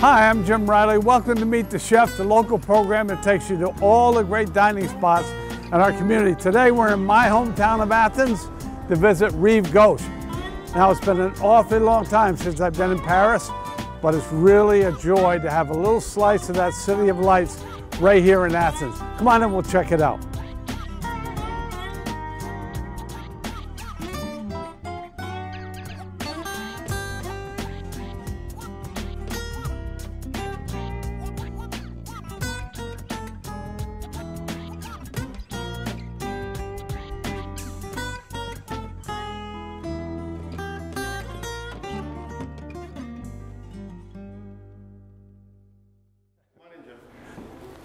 Hi, I'm Jim Riley. Welcome to Meet the Chef, the local program that takes you to all the great dining spots in our community. Today we're in my hometown of Athens to visit Rive Gauche. Now it's been an awfully long time since I've been in Paris, but it's really a joy to have a little slice of that city of lights right here in Athens. Come on in, we'll check it out.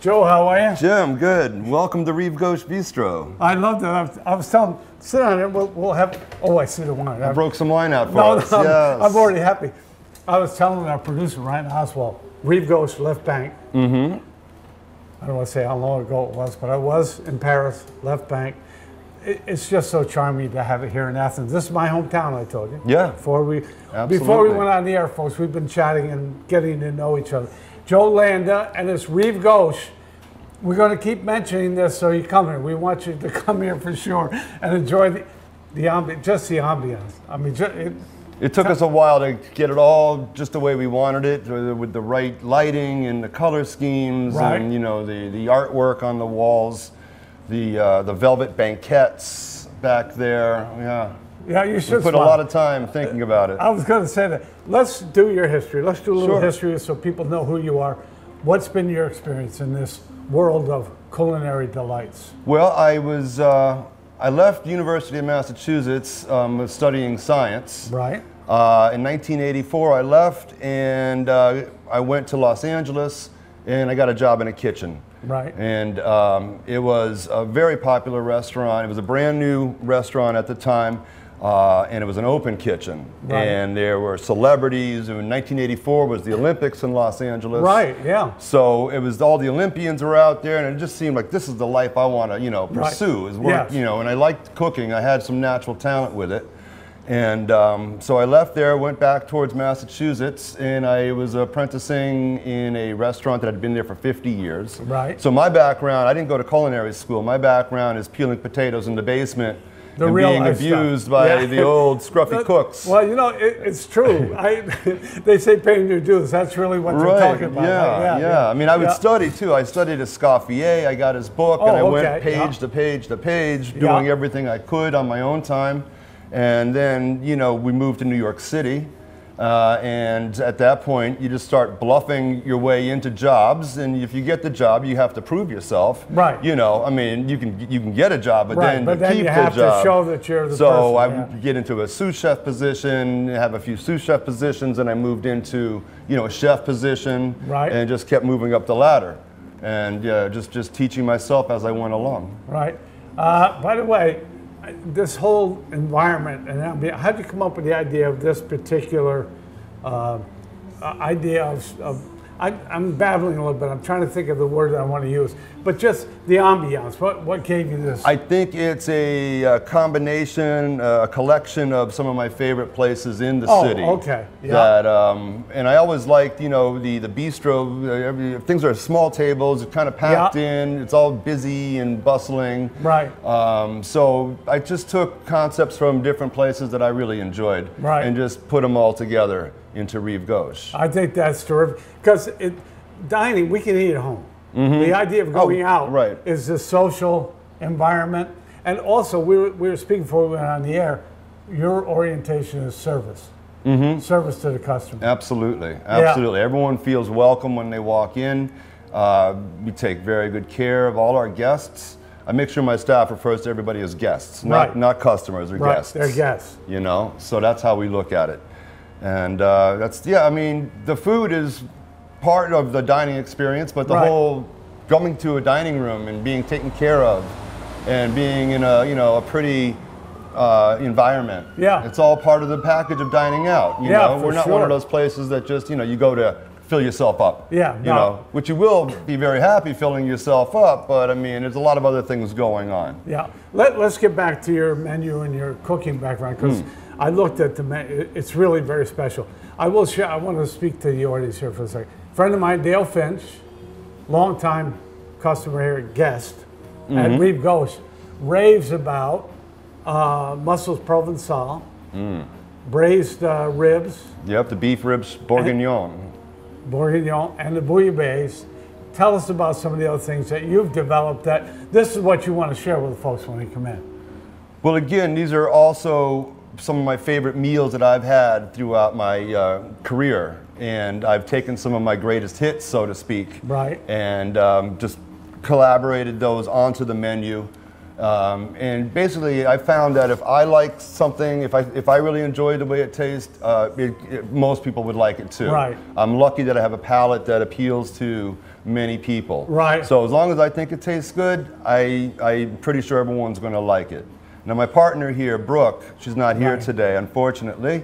Joe, how are you? Jim, good. Welcome to Rive Gauche Bistro. I love that. I was telling, sit down here, we'll have, oh, I see the wine. I broke some wine out for us. No, yes. I'm already happy. I was telling our producer, Ryan Oswald, Rive Gauche, left bank. Mm-hmm. I don't want to say how long ago it was, but I was in Paris, left bank. It's just so charming to have it here in Athens. This is my hometown, I told you. Yeah. Before we went on the air, folks, we've been chatting and getting to know each other. Joe Landa and it's Rive Gauche. We're going to keep mentioning this, so you come here. We want you to come here for sure and enjoy the ambiance, just the ambiance. I mean, it took us a while to get it all just the way we wanted it, with the right lighting and the color schemes, right. And the artwork on the walls, the velvet banquettes back there. Yeah. Yeah, you should. We put a lot of time thinking about it. I was going to say that. Let's do your history. Let's do a little history so people know who you are. What's been your experience in this world of culinary delights? Well, I left University of Massachusetts studying science. Right. In 1984, I left and I went to Los Angeles and I got a job in a kitchen. Right. And it was a very popular restaurant. It was a brand new restaurant at the time. And it was an open kitchen, right. And there were celebrities. In 1984 was the Olympics in Los Angeles. Right, yeah. So it was all the Olympians were out there, and it just seemed like this is the life I want to, pursue. Is work, yes. And I liked cooking. I had some natural talent with it, and so I left there, went back towards Massachusetts, and I was apprenticing in a restaurant that had been there for 50 years. Right. So my background, I didn't go to culinary school. My background is peeling potatoes in the basement. And being abused by the old scruffy cooks. Well, it's true. They say paying your dues. That's really what you're talking about. Yeah. I mean, I would study too. I studied Escoffier. I got his book, and I went page to page to page, doing everything I could on my own time. And then, we moved to New York City. And at that point, you just start bluffing your way into jobs, and if you get the job, you have to prove yourself. Right. I mean, you can get a job, but then you keep you have the job. To show that you're the person. So I would get into a sous chef position, have a few sous chef positions, and I moved into a chef position, right. And just kept moving up the ladder, and just teaching myself as I went along. Right. By the way, this whole environment, and how did you come up with the idea of this particular idea of I'm babbling a little bit. I'm trying to think of the word that I want to use, but just the ambiance. What gave you this? I think it's a combination, a collection of some of my favorite places in the city. Oh, okay. Yeah. That and I always liked, the bistro. Things are small tables, it's kind of packed in. It's all busy and bustling. Right. So I just took concepts from different places that I really enjoyed, right. And just put them all together into Rive Gauche. I think that's terrific because dining we can eat at home. Mm-hmm. The idea of going out is the social environment, and also we were speaking before we went on the air. Your orientation is service, service to the customer. Absolutely. Everyone feels welcome when they walk in. We take very good care of all our guests. I make sure my staff refers to everybody as guests, not customers or guests. They're guests. So that's how we look at it. And I mean, the food is part of the dining experience, but the whole coming to a dining room and being taken care of and being in a pretty environment. Yeah. It's all part of the package of dining out. We're not one of those places that just, you go to fill yourself up. Yeah. Which you will be very happy filling yourself up, but I mean, there's a lot of other things going on. Yeah. Let's get back to your menu and your cooking background, because I looked at the menu. It's really very special. I will share, I want to speak to the audience here for a second. friend of mine, Dale Finch, longtime customer here, guest at Rive Gauche, raves about mussels provençal, braised ribs. Yep, the beef ribs bourguignon. Bourguignon and the bouillabaisse. Tell us about some of the other things that you've developed that this is what you want to share with the folks when they come in. Well, again, these are also some of my favorite meals that I've had throughout my career. And I've taken some of my greatest hits, so to speak, right, and just collaborated those onto the menu. And basically, I found that if I like something, if I really enjoy the way it tastes, most people would like it too. Right. I'm lucky that I have a palate that appeals to many people. Right. So as long as I think it tastes good, I'm pretty sure everyone's going to like it. Now my partner here, Brooke, she's not here today, unfortunately.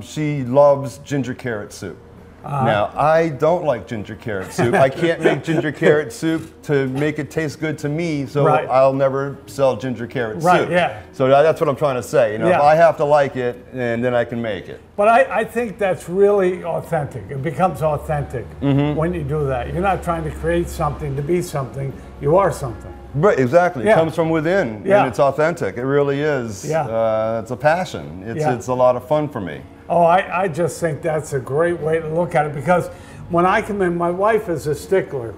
She loves ginger carrot soup. Now, I don't like ginger carrot soup. I can't make ginger carrot soup to make it taste good to me, so I'll never sell ginger carrot soup. Yeah. So that's what I'm trying to say. You know, if I have to like it, and then I can make it. But I think that's really authentic. It becomes authentic when you do that. You're not trying to create something to be something. You are something. Right, exactly. It comes from within, and it's authentic. It really is. Yeah. It's a passion. It's a lot of fun for me. Oh, I just think that's a great way to look at it, because when I come in, my wife is a stickler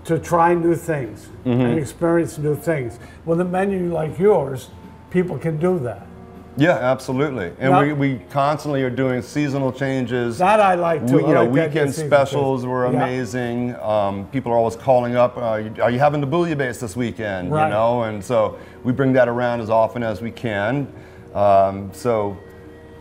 to try new things and experience new things. With a menu like yours, people can do that. Yeah, absolutely. And we constantly are doing seasonal changes. That I like too. You know, weekend specials were amazing. People are always calling up, are you having the bouillabaisse this weekend? You know, and so we bring that around as often as we can. So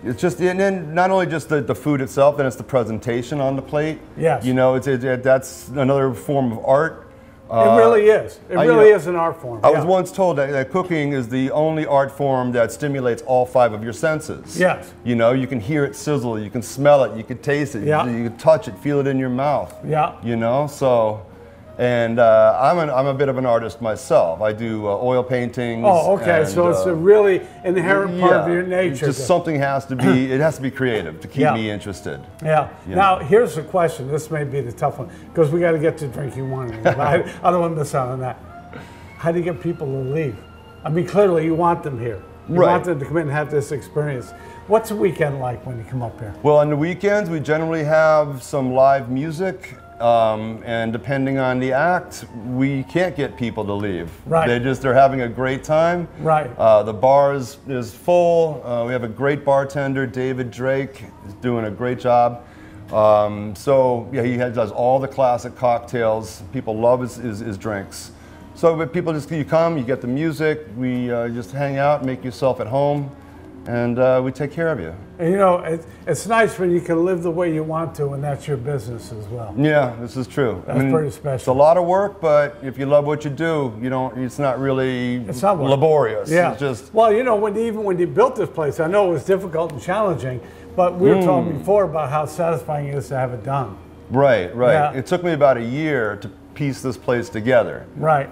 it's just, and then not only just the food itself, then it's the presentation on the plate. Yes. You know, that's another form of art. It really is. It really is an art form. I was once told that cooking is the only art form that stimulates all 5 of your senses. Yes. You know, you can hear it sizzle, you can smell it, you can taste it, you can touch it, feel it in your mouth. Yeah. You know, so, and I'm a bit of an artist myself. I do oil paintings. Oh, okay. So it's a really inherent part of your nature. Just something has to be, it has to be creative to keep me interested. Yeah. Now, here's the question. This may be the tough one, because we got to get to drinking wine. But I don't want to miss out on that. How do you get people to leave? I mean, clearly you want them here. You want them to come in and have this experience. What's a weekend like when you come up here? Well, on the weekends, we generally have some live music. And depending on the act, we can't get people to leave. Right. They're having a great time. Right. The bar is full. We have a great bartender, David Drake, is doing a great job. So yeah, he does all the classic cocktails. People love his drinks. So people you come, you get the music, we just hang out, make yourself at home, and we take care of you. And you know, it's nice when you can live the way you want to, and that's your business as well. Yeah, this is true. That's pretty special. It's a lot of work, but if you love what you do, it's not really laborious. Yeah. It's just, well, you know, even when you built this place, I know it was difficult and challenging, but we were talking before about how satisfying it is to have it done. Right. Yeah. It took me about a year to piece this place together. Right.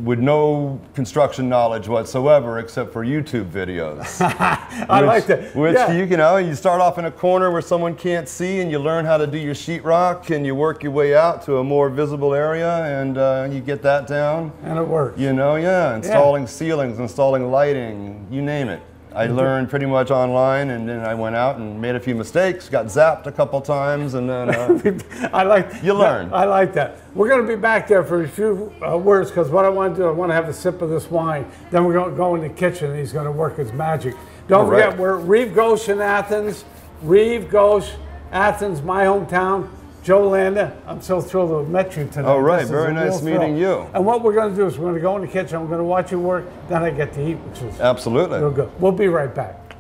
With no construction knowledge whatsoever except for YouTube videos. I like that. Which, you start off in a corner where someone can't see, and you learn how to do your sheetrock, and you work your way out to a more visible area, and you get that down. And it works. You know, installing ceilings, installing lighting, you name it. I learned pretty much online, and then I went out and made a few mistakes, got zapped a couple times, and then you learn. I like that. We're going to be back there for a few words, because what I want to do, I want to have a sip of this wine. Then we're going to go in the kitchen, and he's going to work his magic. Don't forget, we're at Rive Gauche in Athens. Rive Gauche, Athens, my hometown. Joe Landa, I'm so thrilled to have met you today. Oh, right. Very nice meeting you. And what we're going to do is we're going to go in the kitchen, I'm going to watch you work, then I get to eat, which is real good. We'll be right back.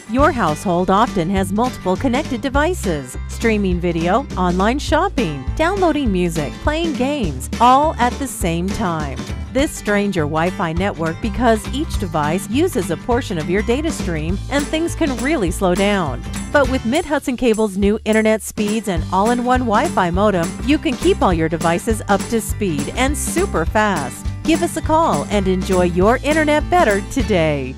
Your household often has multiple connected devices, streaming video, online shopping, downloading music, playing games, all at the same time. This strains your Wi-Fi network because each device uses a portion of your data stream, and things can really slow down. But with Mid-Hudson Cable's new internet speeds and all-in-one Wi-Fi modem, you can keep all your devices up to speed and super fast. Give us a call and enjoy your internet better today.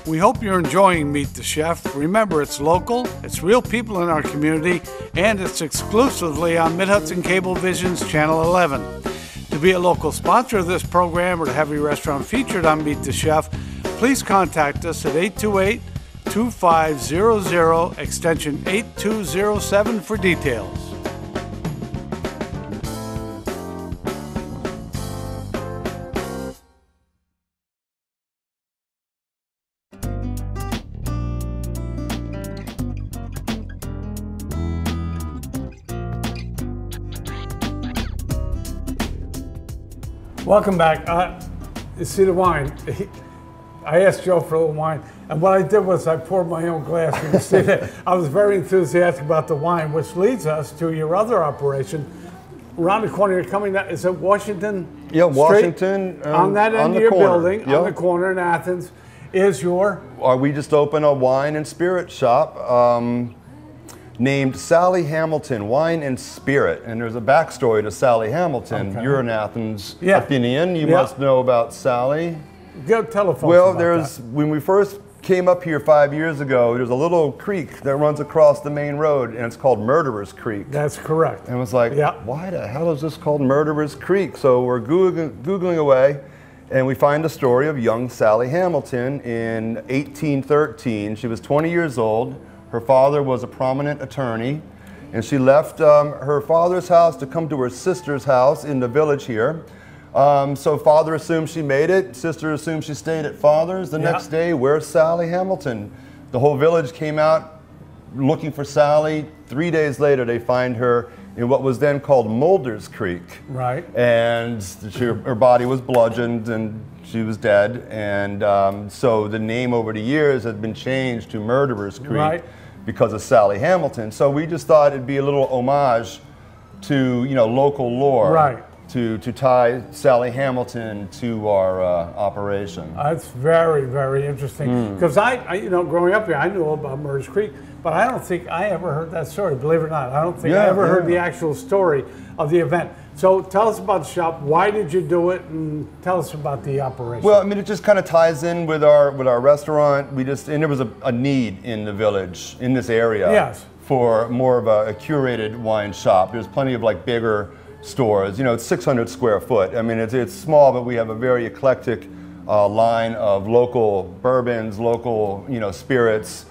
We hope you're enjoying Meet the Chef. Remember, it's local, it's real people in our community, and it's exclusively on Mid-Hudson Cablevision's Channel 11. To be a local sponsor of this program or to have your restaurant featured on Meet the Chef, please contact us at 828-2500, extension 8207 for details. Welcome back. You see the wine. I asked Joe for a little wine, and what I did was I poured my own glass. You can see that I was very enthusiastic about the wine, which leads us to your other operation. Around the corner, you're coming down, is it Washington? Yeah, Street? Washington. On that end of your corner. building, Yep. on the corner in Athens, is your? We just opened a wine and spirit shop named Sally Hamilton Wine and Spirit, and there's a backstory to Sally Hamilton. Okay. You're an Athens Yeah. Athenian. You Yeah. must know about Sally. Go telephone. Well, when we first came up here 5 years ago, there's a little creek that runs across the main road, and it's called Murderer's Creek. That's correct. And it was like, Yeah. why the hell is this called Murderer's Creek? So we're Googling away, and we find the story of young Sally Hamilton in 1813. She was 20 years old. Her father was a prominent attorney, and she left her father's house to come to her sister's house in the village here. So father assumed she made it, sister assumed she stayed at father's. The next day, where's Sally Hamilton? The whole village came out looking for Sally. 3 days later, they find her in what was then called Mulder's Creek. Right. And her body was bludgeoned and she was dead. And so the name over the years has been changed to Murderer's Creek. Right. Because of Sally Hamilton. So we just thought it'd be a little homage to, you know, local lore. Right. To tie Sally Hamilton to our operation. That's very, very interesting. Because you know, growing up here, I knew about Murderer's Creek, but I don't think I ever heard that story, believe it or not. I don't think I ever heard the actual story of the event. So tell us about the shop. Why did you do it? And tell us about the operation. Well, I mean, it just kind of ties in with our restaurant. And there was a need in the village, in this area, Yes. for more of a curated wine shop. There's plenty of like bigger stores. You know, it's 600 square foot. I mean, it's small, but we have a very eclectic line of local bourbons, local, you know, spirits,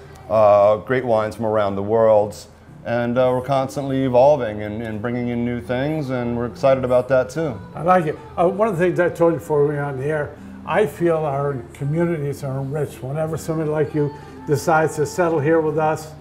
great wines from around the world. And we're constantly evolving and bringing in new things, and we're excited about that too. I like it. One of the things I told you before we went on the air, I feel our communities are enriched whenever somebody like you decides to settle here with us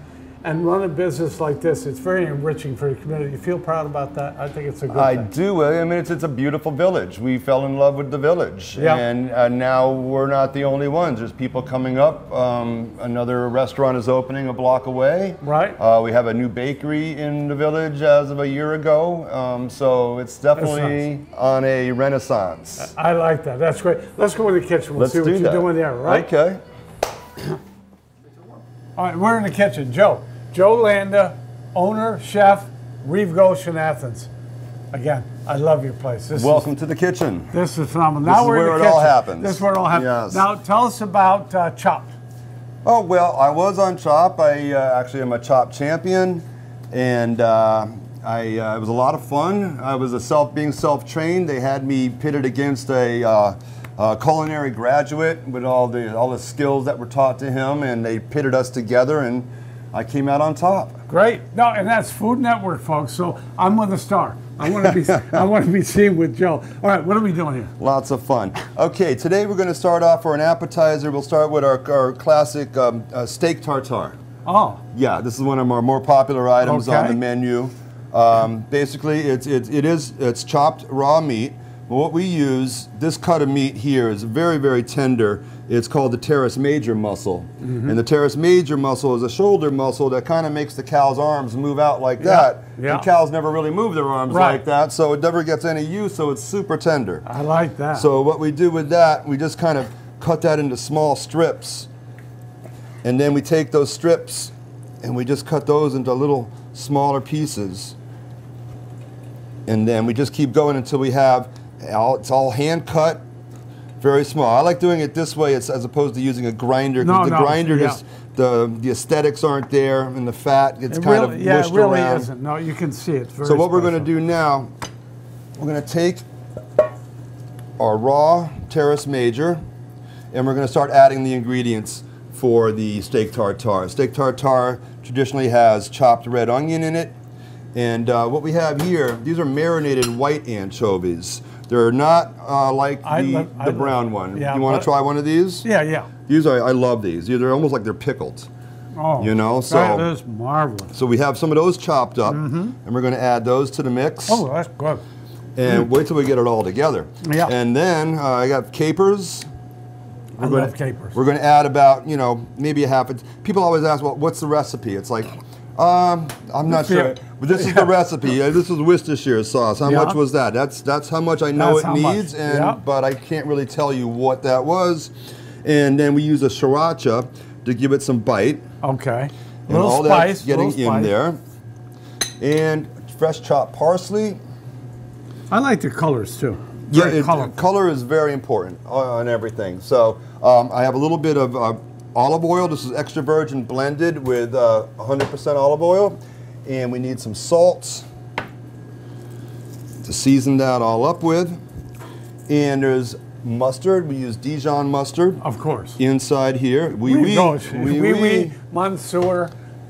and run a business like this. It's very enriching for the community. You feel proud about that? I think it's a good thing. I do. I mean, it's a beautiful village. We fell in love with the village. Yeah. And now we're not the only ones. There's people coming up. Another restaurant is opening a block away. Right. We have a new bakery in the village as of a year ago. So it's definitely on a renaissance. I like that. That's great. Let's go in the kitchen. We'll see what you're doing there, right? Okay. All right, we're in the kitchen. Joe Landa, owner, chef, Rive, Gauche in Athens. Again, I love your place. Welcome to the kitchen. This is phenomenal. This Now is we're in where the it all kitchen. happens. This is where it all happens. Yes. Now tell us about Chopped. Oh, well, I was on Chop. I actually am a Chop champion, and it was a lot of fun. I was being self-trained. They had me pitted against a culinary graduate with all the skills that were taught to him, and they pitted us together, and I came out on top. Great. No, and that's Food Network, folks. So I'm with a star. I want to be seen with Joe. All right, what are we doing here? Lots of fun. Okay, today we're going to start off for an appetizer. We'll start with our classic steak tartare. Oh. Yeah, this is one of our more popular items on the menu. Basically, it's chopped raw meat. What we use, this cut of meat here is very, very tender. It's called the teres major muscle. And the teres major muscle is a shoulder muscle that kind of makes the cow's arms move out like that. Yeah. And cows never really move their arms like that, so it never gets any use, so it's super tender. I like that. So what we do with that, we just kind of cut that into small strips. And then we take those strips and we just cut those into little smaller pieces. And then we just keep going until we have, it's all hand cut Very small. I like doing it this way as opposed to using a grinder, because the grinder just, the aesthetics aren't there, and the fat gets kind of mushed it really around. isn't. No, you can see it. It's very So what we're going to special. do now, we're going to take our raw terrace major, and we're going to start adding the ingredients for the steak tartare. Steak tartare traditionally has chopped red onion in it, and what we have here, these are marinated white anchovies. They're not like the brown one. Yeah, you want to try one of these? Yeah, yeah. These are, I love these. They're almost like they're pickled. Oh, you know, so that is marvelous. So we have some of those chopped up, and we're going to add those to the mix. Oh, that's good. And wait till we get it all together. Yeah. And then I got capers. I love capers. We're going to add about, you know, maybe a half. People always ask, well, what's the recipe? It's like, I'm not sure. But this is the recipe. This is Worcestershire sauce. How much was that? That's how much I know it needs, but I can't really tell you what that was. And then we use a sriracha to give it some bite. Okay. And all that's getting in there. And fresh chopped parsley. I like the colors too. Color is very important on everything. So I have a little bit of olive oil. This is extra virgin blended with 100% olive oil. And we need some salt to season that all up with. And there's mustard. We use Dijon mustard. Of course. Inside here. Oui, Monsieur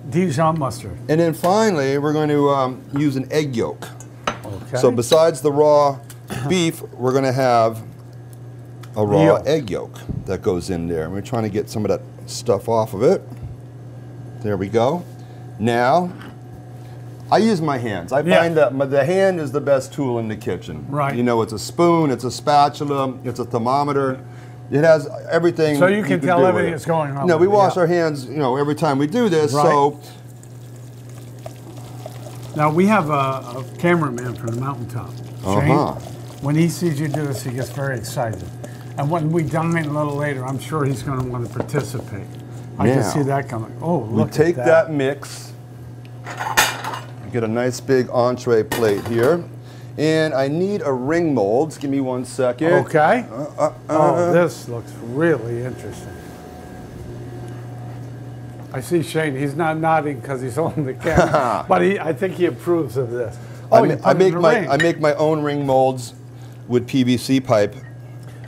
Dijon mustard. And then finally, we're going to use an egg yolk. Okay. So besides the raw beef, we're going to have a raw egg yolk that goes in there. And we're trying to get some of that stuff off of it. There we go. Now, I use my hands. I find that the hand is the best tool in the kitchen. Right. You know, it's a spoon, it's a spatula, it's a thermometer. It has everything. So you can tell everything that's going on. No, we wash our hands, you know, every time we do this. Right. So now we have a cameraman from the mountaintop. Shane, when he sees you do this, he gets very excited. And when we dine a little later, I'm sure he's going to want to participate. I can see that coming. Oh, look at that. We take that mix, get a nice big entree plate here, and I need a ring mold. Give me 1 second. Okay. Oh, this looks really interesting. I see Shane. He's not nodding because he's on the camera, but I think he approves of this. Oh, I make my own ring molds with PVC pipe.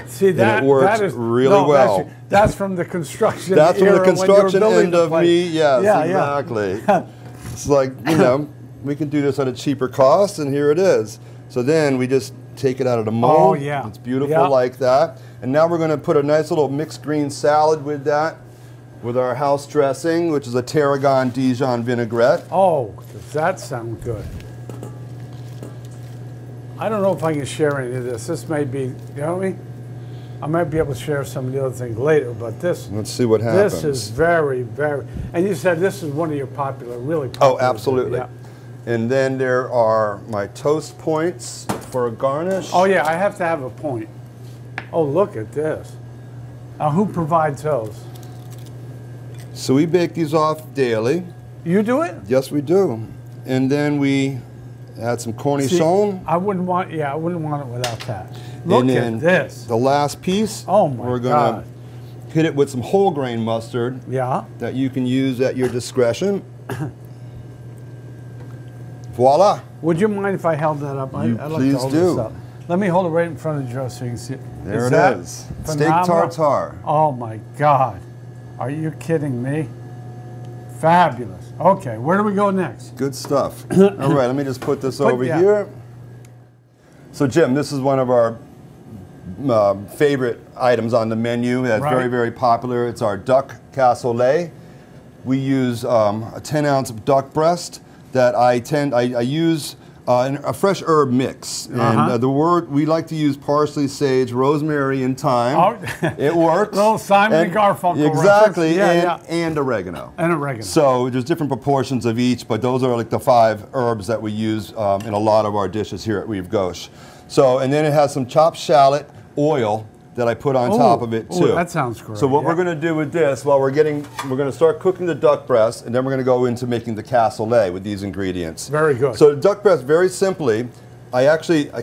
See that? And it works really well. That's from the construction. That's from the construction end of me. Yes, yeah, exactly. It's like, you know, we can do this at a cheaper cost, and here it is. So then we just take it out of the mold. Oh yeah, it's beautiful like that. And now we're going to put a nice little mixed green salad with that, with our house dressing, which is a tarragon Dijon vinaigrette. Oh, does that sound good? I don't know if I can share any of this. This may be, you know what I mean? I might be able to share some of the other things later, but this. Let's see what happens. This is very, very. And you said this is one of your really popular. Oh, absolutely. Yeah. And then there are my toast points for a garnish. Oh yeah, I have to have a point. Oh, look at this. Now, who provides those? So we bake these off daily. You do it? Yes, we do. And then we add some cornichon. I wouldn't want it without that. Look at this. The last piece. Oh my God. We're gonna hit it with some whole grain mustard. Yeah. That you can use at your discretion. Voila. Would you mind if I held that up? I'd like to hold this up. Let me hold it right in front of Joe so you can see it. There it is. Steak tartare. Oh my God. Are you kidding me? Fabulous. Okay, where do we go next? Good stuff. All right, let me just put this over here. So Jim, this is one of our favorite items on the menu. That's very, very popular. It's our duck cassoulet. We use a 10-ounce duck breast that I use a fresh herb mix. And we like to use parsley, sage, rosemary, and thyme. Oh. It works. Little Simon and Garfunkel. Exactly, and oregano. And oregano. So there's different proportions of each, but those are like the 5 herbs that we use in a lot of our dishes here at Rive Gauche. So, and then it has some chopped shallot oil that I put on top of it too. That sounds great. So what we're going to do with this, we're going to start cooking the duck breast, and then we're going to go into making the cassoulet with these ingredients. Very good. So the duck breast, very simply, I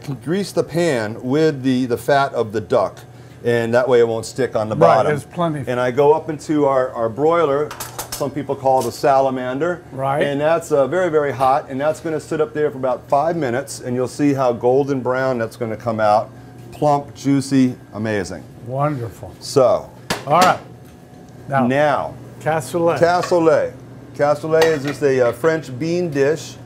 can grease the pan with the fat of the duck, and that way it won't stick on the bottom. There's plenty. And I go up into our broiler. Some people call it a salamander. Right. And that's very, very hot, and that's going to sit up there for about 5 minutes, and you'll see how golden brown that's going to come out. Plump, juicy, amazing. Wonderful. So. All right. Now. Cassoulet. Cassoulet. Cassoulet is just a French bean dish.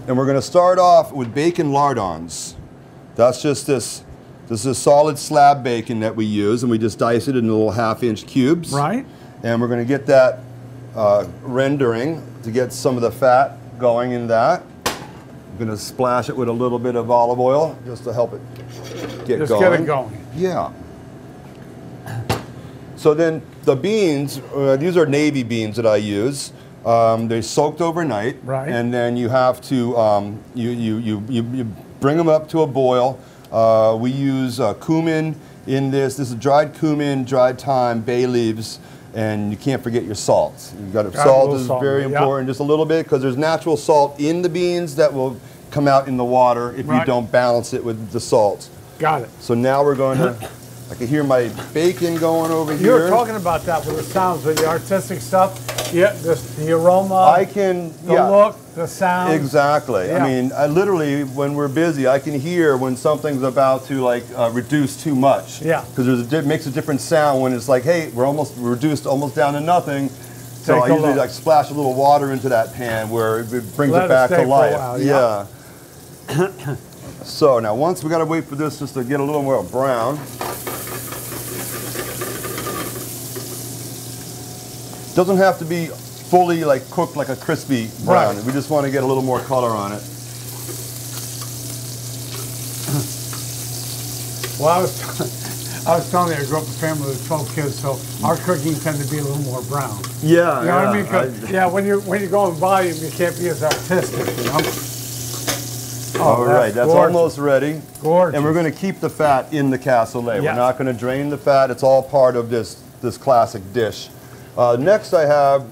And we're going to start off with bacon lardons. That's just this is solid slab bacon that we use, and we just dice it into little 1/2-inch cubes. Right. And we're going to get that rendering to get some of the fat going in that. I'm going to splash it with a little bit of olive oil just to help it get going. Just get it going. Yeah. So then the beans, these are navy beans that I use. They're soaked overnight, right? And then you have to you bring them up to a boil. We use cumin in this. This is dried cumin, dried thyme, bay leaves, and you can't forget your salt. You got salt is very important, just a little bit, because there's natural salt in the beans that will come out in the water if you don't balance it with the salt. Got it. So now we're going to. I can hear my bacon going over here. You were talking about that with the sounds, with the artistic stuff. Yeah, the aroma. I can. The look, the sound. Exactly. Yeah. I mean, I literally, when we're busy, I can hear when something's about to reduce too much. Yeah. Because it makes a different sound when it's like, hey, we're reduced almost down to nothing. So I usually splash a little water into that pan where it brings it back to life. For a while, yeah. So now once we got to wait for this just to get a little more brown. Doesn't have to be fully cooked like a crispy brown. Right. We just want to get a little more color on it. Well, I was telling you, I grew up in a family with 12 kids, so our cooking tended to be a little more brown. Yeah, you know what I mean? 'Cause, when you go in volume, you can't be as artistic, you know. All right, that's almost ready. Gorgeous. And we're going to keep the fat in the cassoulet. We're not going to drain the fat. It's all part of this classic dish. Next I have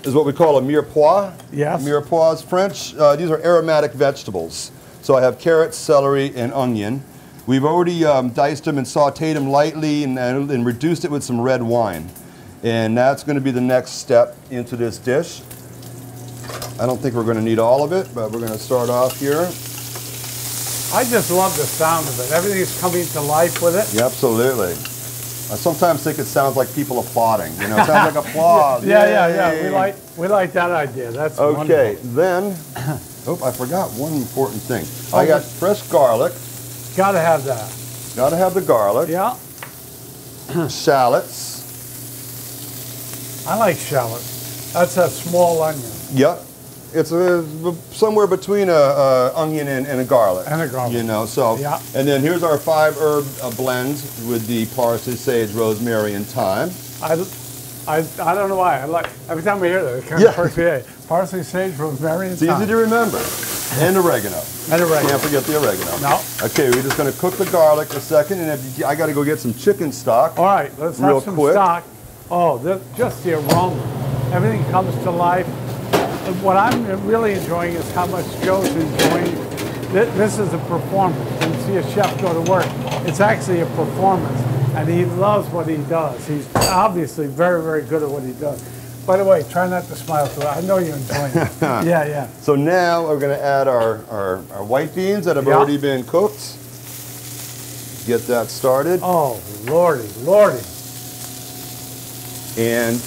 is what we call a mirepoix. Yes. Mirepoix is French. These are aromatic vegetables. So I have carrots, celery, and onion. We've already diced them and sauteed them lightly and reduced it with some red wine. And that's going to be the next step into this dish. I don't think we're going to need all of it, but we're going to start off here. I just love the sound of it. Everything's coming to life with it. Yeah, absolutely. I sometimes think it sounds like people applauding. You know, it sounds like applause. Yeah. We like that idea. That's okay. Wonderful. Then, I forgot one important thing. I got fresh garlic. Got to have that. Got to have the garlic. Yeah. Shallots. I like shallots. That's a small onion. Yep. It's somewhere between a onion and a garlic. And a garlic. You know, so. Yeah. And then here's our 5-herb blend with the parsley, sage, rosemary, and thyme. I don't know why. Every time we hear that, it kind of perks me out. Parsley, sage, rosemary, and thyme. It's easy to remember. And oregano. And oregano. Can't forget the oregano. No. Okay, we're just going to cook the garlic a second, and I got to go get some chicken stock. All right, let's have some stock. Oh, just the aroma. Everything comes to life. What I'm really enjoying is how much Joe's enjoying. This is a performance. When you see a chef go to work, it's actually a performance. And he loves what he does. He's obviously very, very good at what he does. By the way, try not to smile through it. I know you're enjoying it. Yeah. So now we're going to add our white beans that have already been cooked. Get that started. Oh, lordy. And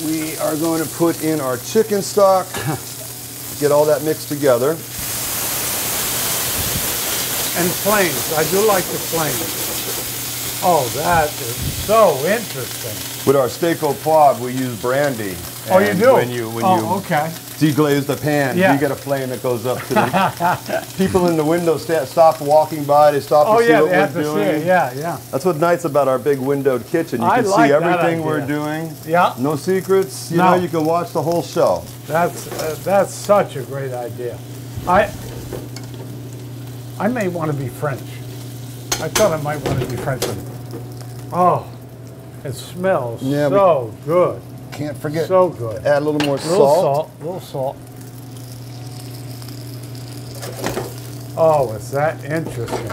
we are going to put in our chicken stock, get all that mixed together. And flames. I do like the flames. Oh, that is so interesting. With our steak au poivre, we use brandy. Oh, you do? When you deglaze the pan, you get a flame that goes up to the people in the window stop walking by. They stop to see what we're doing. Yeah. That's what's nice about our big windowed kitchen. You can see everything we're doing. Yeah. No secrets. You know, you can watch the whole show. That's such a great idea. I may want to be French. I thought I might want to be French with it. Oh, it smells so good. Can't forget. So good. Add a little more salt. A little salt. Oh, is that interesting?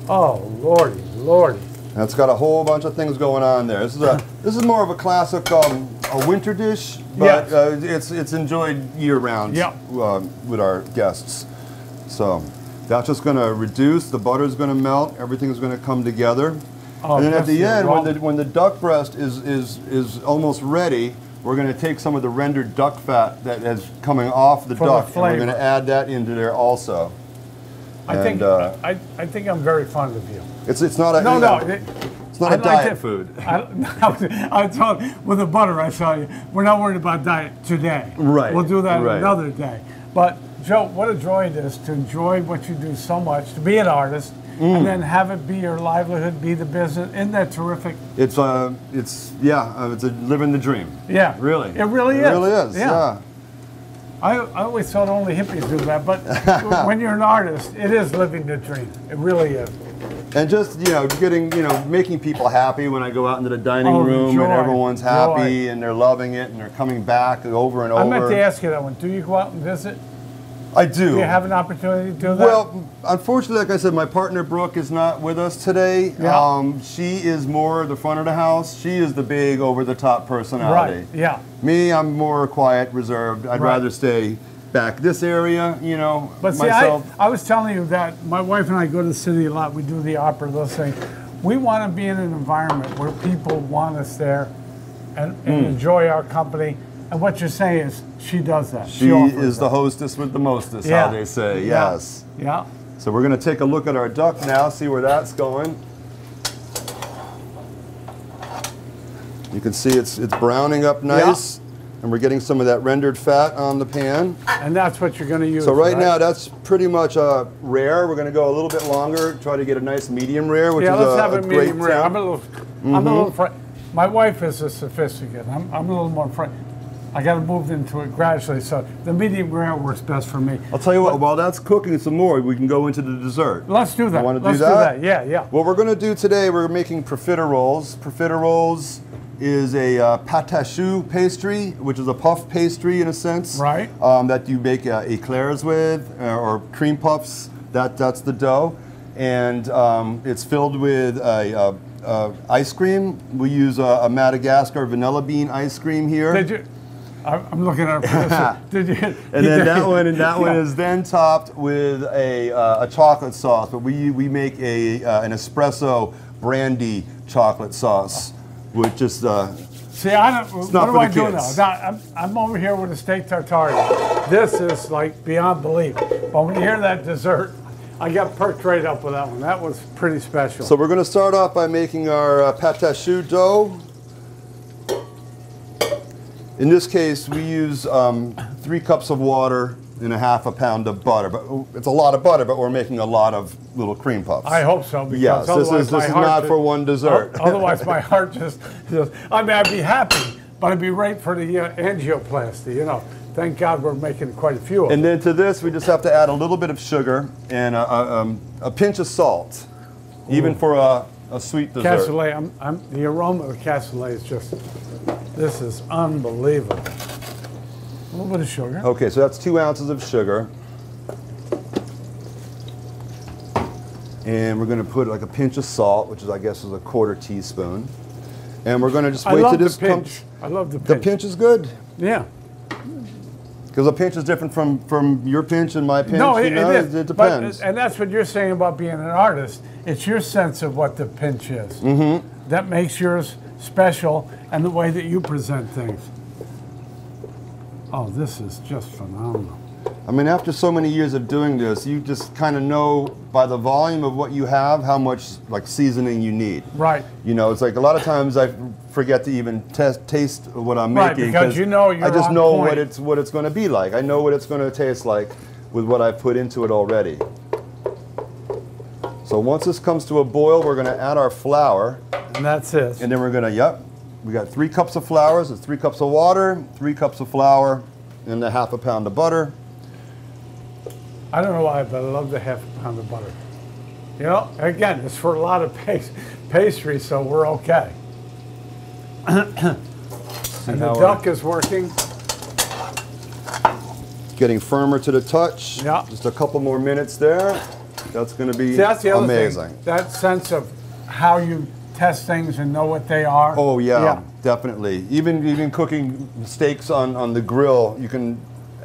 Oh, lordy, lordy. And it's got a whole bunch of things going on there. This is more of a classic a winter dish, but it's enjoyed year round with our guests. So that's just going to reduce. The butter's going to melt. Everything's going to come together. Oh, and then at the end, when the duck breast is almost ready, we're going to take some of the rendered duck fat that is coming off the duck, and we're going to add that into there also. I think I'm very fond of you. It's not a it's not a diet food. I told with the butter. I saw you. We're not worried about diet today. Right. We'll do that another day. But Joe, what a joy it is to enjoy what you do so much, to be an artist, and then have it be your livelihood, be the business. Isn't that terrific? It's living the dream. Yeah. Really. It really is. It really is. Yeah. I always thought only hippies do that, but when you're an artist, it is living the dream. It really is. And just, making people happy when I go out into the dining room and everyone's happy and they're loving it and they're coming back over and over. I meant to ask you that one. Do you go out and visit? I do. Do you have an opportunity to do that? Well, unfortunately, like I said, my partner Brooke is not with us today. Yeah. She is more the front of the house. She is the big over-the-top personality. Right, yeah. Me, I'm more quiet, reserved. I'd rather stay back this area, But see, I was telling you that my wife and I go to the city a lot. We do the opera, those things. We want to be in an environment where people want us there and enjoy our company. And what you're saying is she does that. She is the hostess with the mostest, how they say, yes. Yeah. So we're going to take a look at our duck now, see where that's going. You can see it's browning up nice, and we're getting some of that rendered fat on the pan. And that's what you're going to use. So right now, that's pretty much rare. We're going to go a little bit longer, try to get a nice medium rare, which is let's have a medium rare. I'm a little my wife is a sophisticated. I'm a little more I got to move into it gradually, so the medium rare works best for me. I'll tell you what, while that's cooking some more, we can go into the dessert. Let's do that. You want to do that? Yeah. What we're going to do today, we're making profiteroles. Profiteroles is a pâte à choux pastry, which is a puff pastry in a sense. Right. That you make eclairs with, or cream puffs. That's the dough. And it's filled with ice cream. We use a Madagascar vanilla bean ice cream here. Did you? I'm looking at our Did you? And then that one is then topped with a chocolate sauce. But we make an espresso brandy chocolate sauce, which just see, what do I do now? I'm over here with a steak tartare. This is like beyond belief. But when you hear that dessert, I got perked right up with that one. That was pretty special. So we're going to start off by making our pâte à choux dough. In this case, we use 3 cups of water and a half a pound of butter. But it's a lot of butter, but we're making a lot of little cream puffs. I hope so. Because yes, this is not for one dessert. Otherwise, my heart just. I mean, I'd be happy, but I'd be right for the angioplasty. Thank God we're making quite a few of them. And then to this, we just have to add a little bit of sugar and a pinch of salt, even for a sweet dessert. Cassoulet, the aroma of cassoulet is just. This is unbelievable. A little bit of sugar. Okay, so that's 2 ounces of sugar. And we're going to put like a pinch of salt, which is, I guess, is a 1/4 teaspoon. And we're going to just wait till this comes. I love the pinch. The pinch is good. Yeah. Because a pinch is different from your pinch and my pinch. No, it is. It depends. And that's what you're saying about being an artist. It's your sense of what the pinch is. That makes yours special, and the way that you present things. Oh, this is just phenomenal. I mean, after so many years of doing this, you just kind of know by the volume of what you have how much seasoning you need. Right. It's like a lot of times I forget to even taste what I'm making. Because I just know what it's going to be like. I know what it's going to taste like with what I've put into it already. So once this comes to a boil, we're going to add our flour. And that's it. And then we're going to, we got 3 cups of flour. So it's 3 cups of water, 3 cups of flour, and a half a pound of butter. I don't know why, but I love the half a pound of butter. Again, it's for a lot of pastry, so we're okay. And the duck is working. Getting firmer to the touch. Yeah. Just a couple more minutes there. That's going to be See, that's the other amazing. thing. That sense of how you test things and know what they are. Oh yeah, definitely. Even cooking steaks on the grill, you can,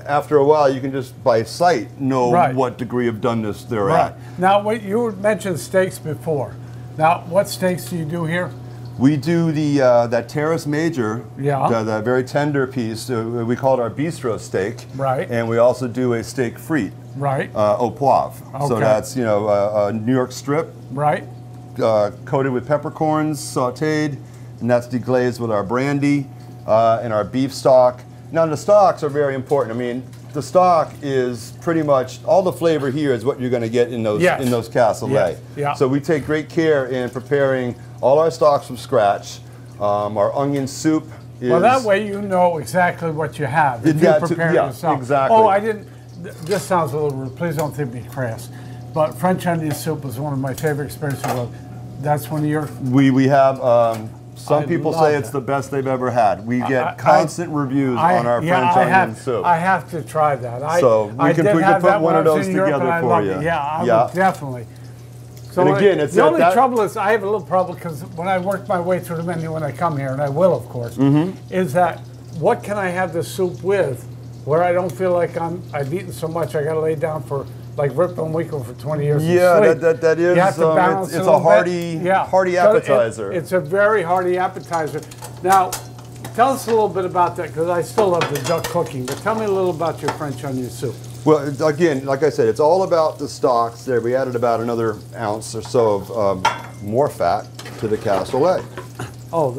after a while, you can just by sight know what degree of doneness they're at. Now, you mentioned steaks before. Now, what steaks do you do here? We do the that Terrace Major, the very tender piece. We call it our Bistro steak. Right. And we also do a steak frite. Right. Au poivre. Okay. So that's a New York strip. Right. Coated with peppercorns, sautéed, and that's deglazed with our brandy and our beef stock. Now the stocks are very important. I mean, the stock is pretty much all the flavor here is what you're going to get in those cassoulet. Yes. Yeah. So we take great care in preparing all our stocks from scratch. Our onion soup is... Well, that way you know exactly what you have if you prepare it yourself. Exactly. Oh, I didn't... This sounds a little rude. Please don't think me crass. But French onion soup was one of my favorite experiences. That's one of your... We have... some people say it's the best they've ever had. We get constant reviews on our French onion soup. I have to try that. So we can put one of those together for you. Yeah, I would definitely. So and again, it's the only trouble is I have a little problem because when I work my way through the menu when I come here, and I will, of course, is that what can I have the soup with where I don't feel like I've eaten so much I got to lay down for like Rip Van Winkle for 20 years. Yeah, that is. You have to balance it's a hearty appetizer. It's a very hearty appetizer. Now, tell us a little bit about that because I still love the duck cooking. But tell me a little about your French onion soup. Well, again, like I said, it's all about the stocks. There, we added about another ounce or so of more fat to the cassoulet. Oh,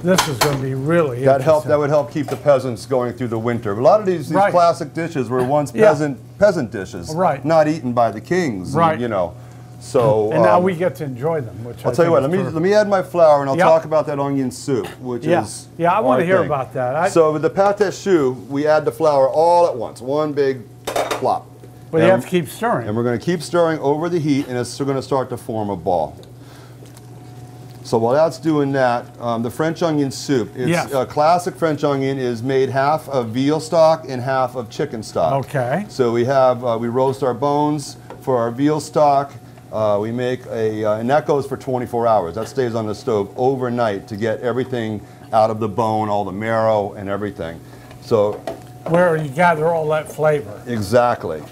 this is going to be really interesting. That would help keep the peasants going through the winter. A lot of these classic dishes were once peasant dishes, not eaten by the kings. You know, so and now we get to enjoy them. Which I'll tell you what. Let me add my flour, and I'll talk about that onion soup, which is I want to hear about that. So with the pâte choux, we add the flour all at once, one big plop. But you have to keep stirring. And we're going to keep stirring over the heat, and it's going to start to form a ball. So while that's doing that, the French onion soup, it's a classic French onion is made half of veal stock and half of chicken stock. Okay. So we have, we roast our bones for our veal stock. We make and that goes for 24 hours. That stays on the stove overnight to get everything out of the bone, all the marrow and everything. So where you gather all that flavor. Exactly.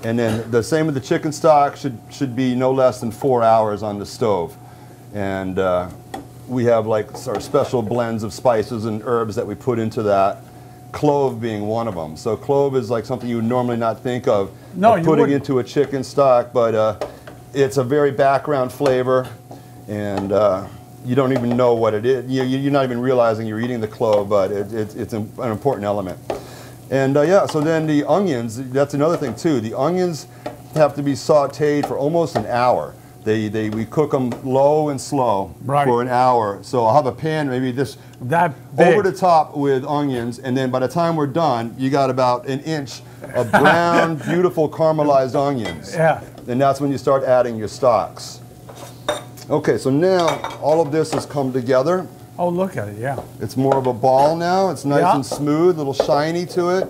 And then the same with the chicken stock should be no less than 4 hours on the stove. And we have like our special blends of spices and herbs that we put into that, clove being one of them. So clove is like something you would normally not think of putting into a chicken stock, but it's a very background flavor, and you don't even know what it is. You're not even realizing you're eating the clove, but it's an important element. And so then the onions, that's another thing too. The onions have to be sautéed for almost an hour. We cook them low and slow for an hour. So I'll have a pan maybe over the top with onions, and then by the time we're done, you got about an inch of brown, beautiful caramelized onions. Yeah. And that's when you start adding your stocks. Okay, so now all of this has come together. Oh, look at it, It's more of a ball now. It's nice and smooth, a little shiny to it.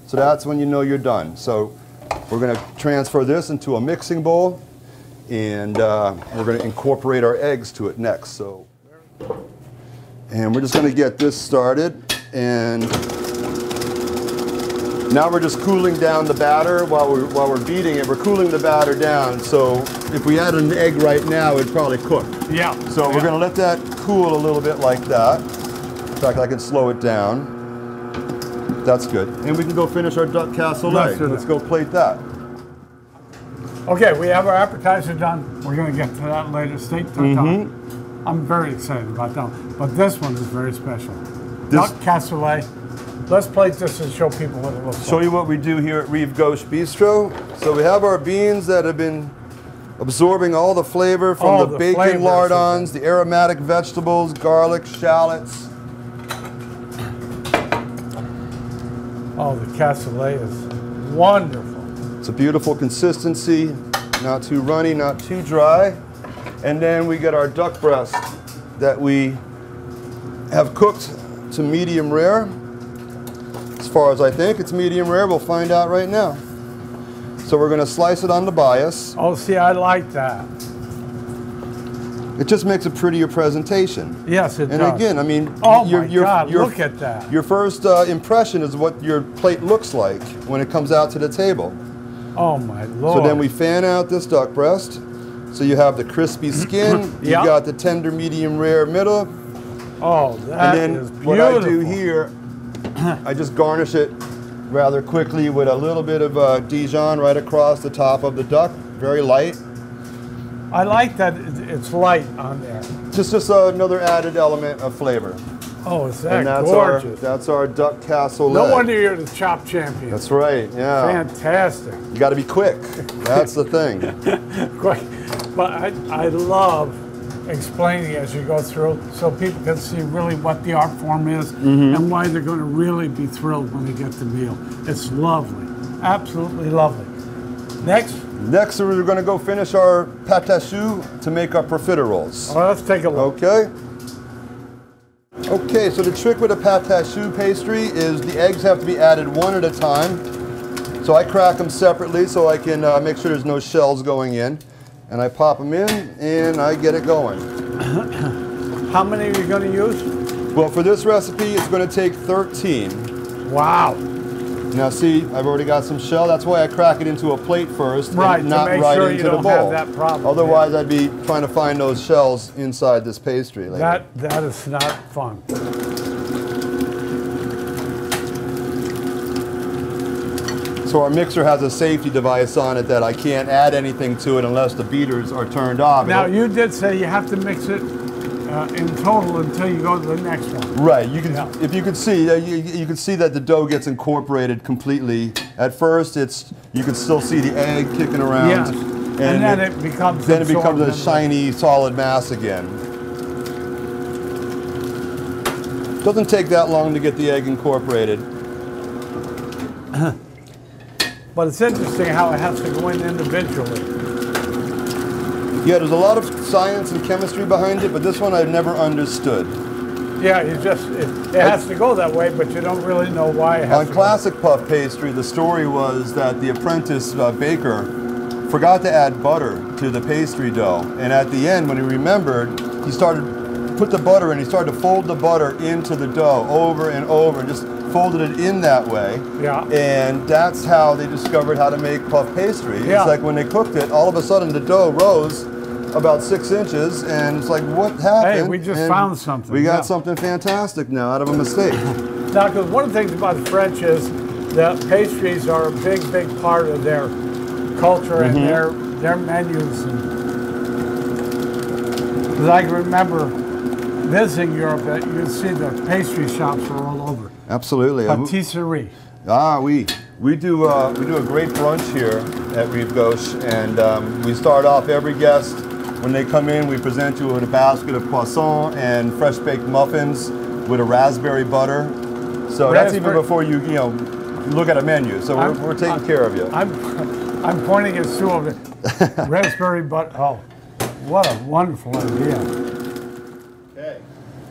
So that's when you know you're done. So we're going to transfer this into a mixing bowl. And we're going to incorporate our eggs to it next. And we're just going to get this started. And now we're just cooling down the batter while we're beating it. We're cooling the batter down. So if we add an egg right now, it'd probably cook. Yeah. So we're going to let that cool a little bit like that. In fact, I can slow it down. That's good. And we can go finish our duck cassoulet. Let's go plate that. Okay, we have our appetizer done. We're going to get to that later. Steak tartare. I'm very excited about that one. But this one is very special. Duck cassoulet. Let's plate this and show people what it looks like. Show you what we do here at Rive Gauche Bistro. So we have our beans that have been absorbing all the flavor from the bacon lardons, the aromatic vegetables, garlic, shallots. Oh, the cassoulet is wonderful. It's a beautiful consistency, not too runny, not too dry. And then we get our duck breast that we have cooked to medium rare. As far as I think, it's medium rare. We'll find out right now. So we're going to slice it on the bias. Oh, see, I like that. It just makes a prettier presentation. Yes, it does. And again, I mean, oh my God, look at that. Your first impression is what your plate looks like when it comes out to the table. Oh my Lord. So then we fan out this duck breast. So you have the crispy skin, you got the tender medium rare middle. Oh, that is beautiful. What I do here, I just garnish it rather quickly with a little bit of Dijon right across the top of the duck, very light. I like that it's light on there. Just another added element of flavor. Oh, is that and that's gorgeous? That's our duck casserole. No wonder you're the chop champion. That's right, yeah. Fantastic. You got to be quick. That's the thing. Quick. But I love explaining as you go through so people can see really what the art form is and why they're going to really be thrilled when they get the meal. It's lovely. Absolutely lovely. Next? Next, we're going to go finish our pâte choux to make our profiteroles. Oh, let's take a look. Okay. Okay, so the trick with a pâte choux pastry is the eggs have to be added one at a time. So I crack them separately so I can make sure there's no shells going in. And I pop them in and I get it going. How many are you going to use? Well, for this recipe, it's going to take 13. Wow. Now see, I've already got some shell. That's why I crack it into a plate first, right, and not to make right sure into you the don't bowl. have that problem. Otherwise, I'd be trying to find those shells inside this pastry later. That is not fun. So our mixer has a safety device on it that I can't add anything to it unless the beaters are turned off. Now you did say you have to mix it in total until you go to the next one. Right. You can, if you could see, you can see that the dough gets incorporated completely. At first, you can still see the egg kicking around. Yes. And then it becomes a shiny, solid mass again. Doesn't take that long to get the egg incorporated. But it's interesting how it has to go in individually. Yeah, there's a lot of science and chemistry behind it, but this one I've never understood. Yeah, it has to go that way, but you don't really know why it has to go. On classic puff pastry, the story was that the apprentice baker forgot to add butter to the pastry dough. And at the end, when he remembered, he put the butter in, he started to fold the butter into the dough over and over, and just folded it in that way. Yeah. And that's how they discovered how to make puff pastry. Yeah. It's like when they cooked it, all of a sudden the dough rose about 6 inches, and it's like, what happened? Hey, we just found something. We got something fantastic now out of a mistake. Now, because one of the things about the French is that pastries are a big, big part of their culture and their menus. Because I can remember visiting Europe, you'd see the pastry shops are all over. Absolutely. Patisserie. We do a great brunch here at Rive Gauche, and we start off every guest. When they come in, we present you with a basket of poisson and fresh baked muffins with a raspberry butter. So that's even before you look at a menu. So we're taking care of you. I'm pointing at two of it. Raspberry butter. Oh, what a wonderful idea. Okay.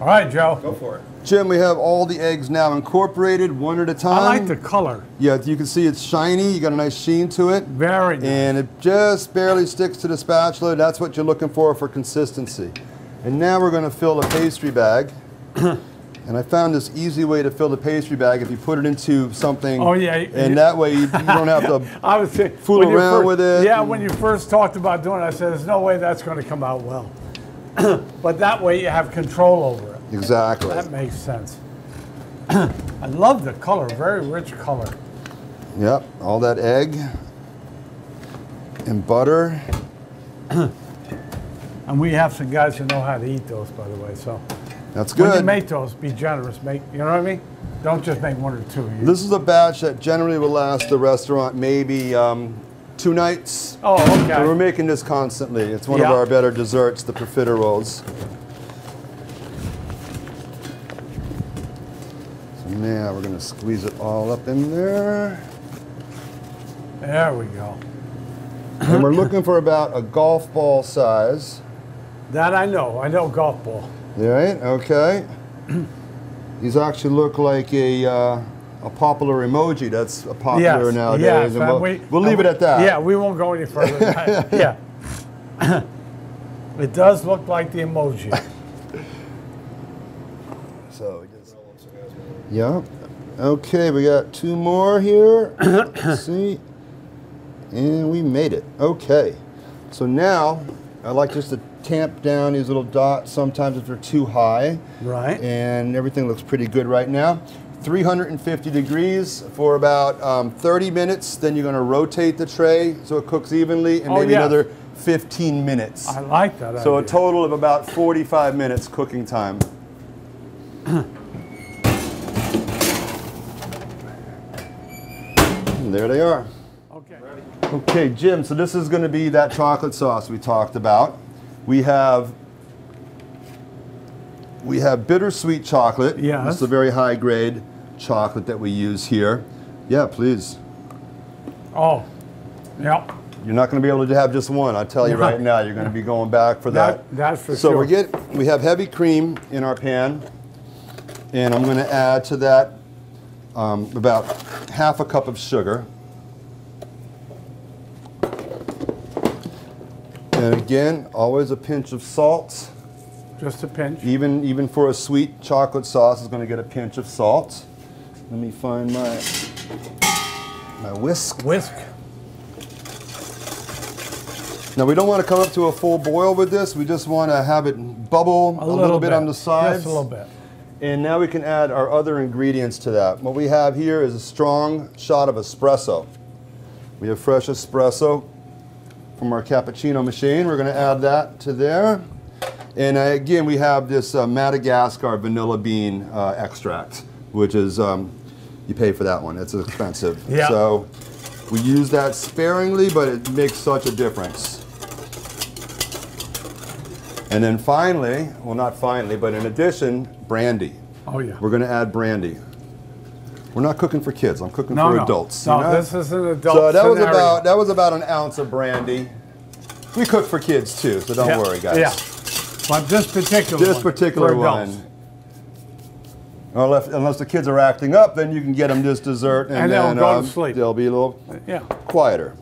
All right, Joe. Go for it. Jim, we have all the eggs now incorporated one at a time. I like the color. Yeah, you can see it's shiny. You got a nice sheen to it. Very nice. And it just barely sticks to the spatula. That's what you're looking for consistency. And now we're going to fill the pastry bag. And I found this easy way to fill the pastry bag if you put it into something. Oh, yeah. And that way you don't have to fool around with it. Yeah, when you first talked about doing it, I said, there's no way that's going to come out well. But that way you have control over it. Exactly. That makes sense. I love the color, very rich color. Yep, all that egg and butter. And we have some guys who know how to eat those, by the way, so. That's good. When you make those, be generous. You know what I mean? Don't just make one or two. This is a batch that generally will last the restaurant maybe 2 nights. Oh, okay. So we're making this constantly. It's one of our better desserts, the profiteroles. Now we're going to squeeze it all up in there. There we go. And we're looking for about a golf ball size. That I know golf ball. All right, okay. These actually look like a a popular emoji that's popular nowadays. Yes, and we'll leave it at that. Yeah, we won't go any further than that. Yeah. It does look like the emoji. So, yeah. Okay, we got 2 more here. Let's see. And we made it. Okay. So now, I like just to tamp down these little dots sometimes if they're too high. Right. And everything looks pretty good right now. 350 degrees for about 30 minutes. Then you're going to rotate the tray so it cooks evenly, and maybe another 15 minutes. I like that So idea. a total of about 45 minutes cooking time. And there they are. Okay. Okay, Jim, so this is going to be that chocolate sauce we talked about. We have bittersweet chocolate. Yes. This is a very high grade chocolate that we use here. Yeah, please. Oh, yep. You're not going to be able to have just one. I tell you right now, you're going to be going back for that. That's for so sure. So we have heavy cream in our pan, and I'm going to add to that about half a cup of sugar. And again, always a pinch of salt. Just a pinch. Even for a sweet chocolate sauce, it's going to get a pinch of salt. Let me find my whisk. Whisk. Now we don't want to come up to a full boil with this. We just want to have it bubble a little bit on the sides. Just a little bit. And now we can add our other ingredients to that. What we have here is a strong shot of espresso. We have fresh espresso from our cappuccino machine. We're going to add that to there. And again, we have this Madagascar vanilla bean extract, which is, you pay for that one. It's expensive. Yeah. So we use that sparingly, but it makes such a difference. And then finally, well, not finally, but in addition, brandy. Oh, yeah. We're going to add brandy. We're not cooking for kids. I'm cooking for adults. No, you know? this is an adult So that scenario. was about an ounce of brandy. We cook for kids too, so don't worry, guys. Yeah. But this particular one. Unless the kids are acting up, then you can get them this dessert, and they'll then go to sleep. They'll be a little quieter.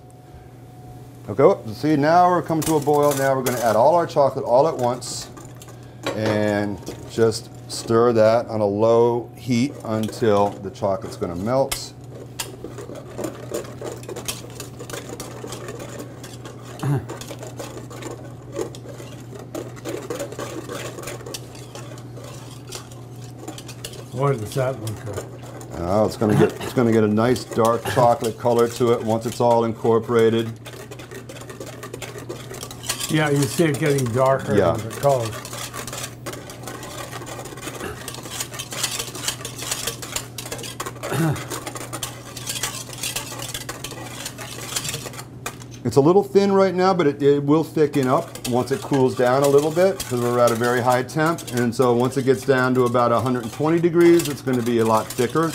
Okay, see, now we're coming to a boil. Now we're going to add all our chocolate all at once, and just stir that on a low heat until the chocolate's going to melt. Boy, does that look good. Oh, it's going to get a nice dark chocolate color to it once it's all incorporated. Yeah, you see it getting darker in the color. It's a little thin right now, but it will thicken up once it cools down a little bit, because we're at a very high temp. And so once it gets down to about 120 degrees, it's going to be a lot thicker.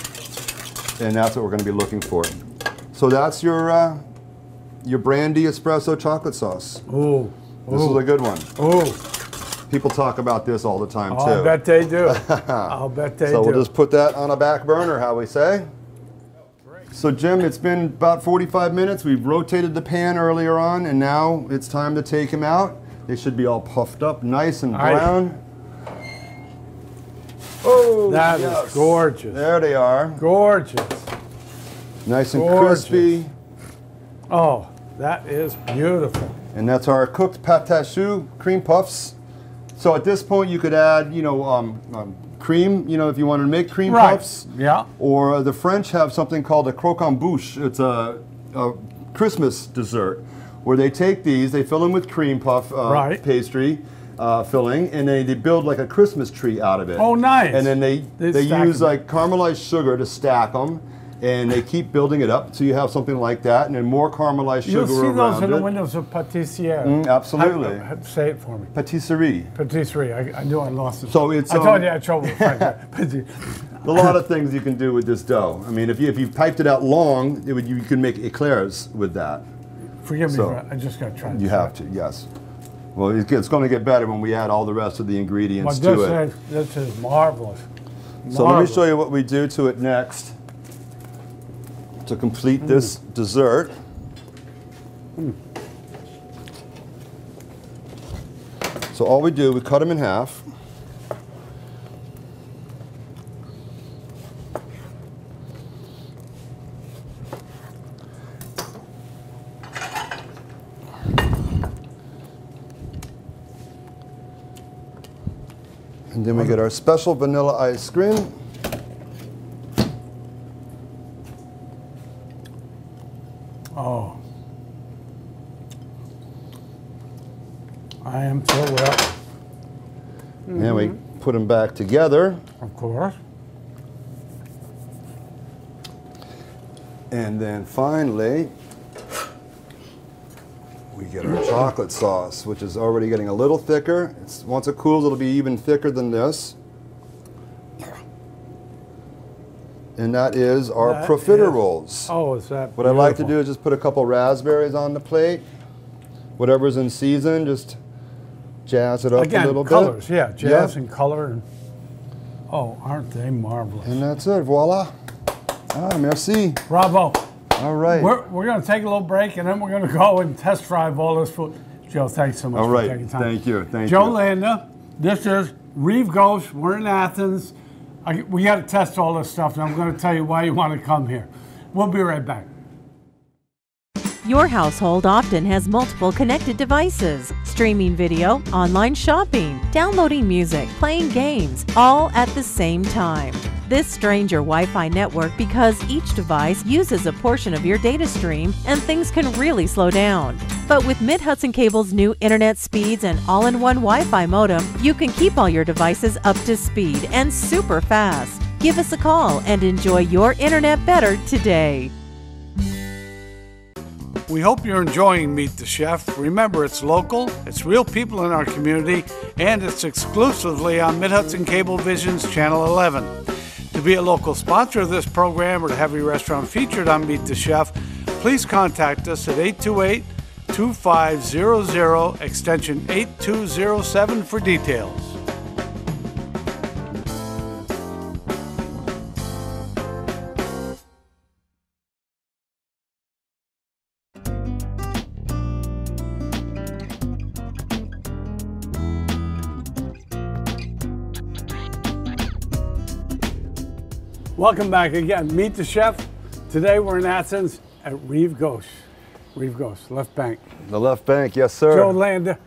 And that's what we're going to be looking for. So that's your brandy espresso chocolate sauce. Ooh. This is a good one. Ooh. People talk about this all the time, too. I bet they do. I'll bet they do. So we'll just put that on a back burner, how we say. So Jim, it's been about 45 minutes. We've rotated the pan earlier on, and now it's time to take them out. They should be all puffed up, nice and brown. Oh, that is gorgeous. There they are. Gorgeous. Nice and crispy. Oh, that is beautiful. And that's our cooked pâte choux cream puffs. So at this point, you could add, cream, if you wanted to make cream puffs. Yeah. Or the French have something called a croquembouche. It's a Christmas dessert where they take these, they fill them with cream puff pastry filling, and they build like a Christmas tree out of it. Oh, nice. And then they use like caramelized sugar to stack them, and they keep building it up, so you have something like that, and then more caramelized sugar around it. You'll see those in the windows of pâtissière. Absolutely. Say it for me. Patisserie. Patisserie. I knew I lost it. So it's. I told you I had trouble with French. A lot of things you can do with this dough. I mean, if you piped it out long, you can make eclairs with that. Forgive me, I just got to try. You have to, yes. Well, it's going to get better when we add all the rest of the ingredients to it. This is marvelous. So let me show you what we do to it next. to complete this dessert. So all we do, we cut them in half. And then we get our special vanilla ice cream. Oh. I am so well. And we put them back together. Of course. And then finally, we get our chocolate sauce, which is already getting a little thicker. Once it cools, it'll be even thicker than this. And that is our profiteroles. Oh, is that What I like to do is just put a couple raspberries on the plate. Whatever's in season, just jazz it up a little colors, bit. yeah, jazz and color. And, oh, aren't they marvelous? And that's it, voila. Ah, merci. Bravo. All right. We're going to take a little break, and then we're going to go and test drive all this food. Joe, thanks so much for taking time. Thank you. Thank Joe you. Landa, this is Rive Gauche. We're in Athens. We got to test all this stuff, and I'm going to tell you why you want to come here. We'll be right back. Your household often has multiple connected devices, streaming video, online shopping, downloading music, playing games, all at the same time. This strains your Wi-Fi network because each device uses a portion of your data stream and things can really slow down. But with Mid-Hudson Cable's new internet speeds and all-in-one Wi-Fi modem, you can keep all your devices up to speed and super fast. Give us a call and enjoy your internet better today. We hope you're enjoying Meet the Chef. Remember, it's local, it's real people in our community, and it's exclusively on Mid-Hudson Cablevision's Channel 11. To be a local sponsor of this program or to have your restaurant featured on Meet the Chef, please contact us at 828-2500, extension 8207 for details. Welcome back again. Meet the Chef. Today we're in Athens at Rive Gauche. Rive Gauche, left bank. The left bank, yes, sir. Joe Landa,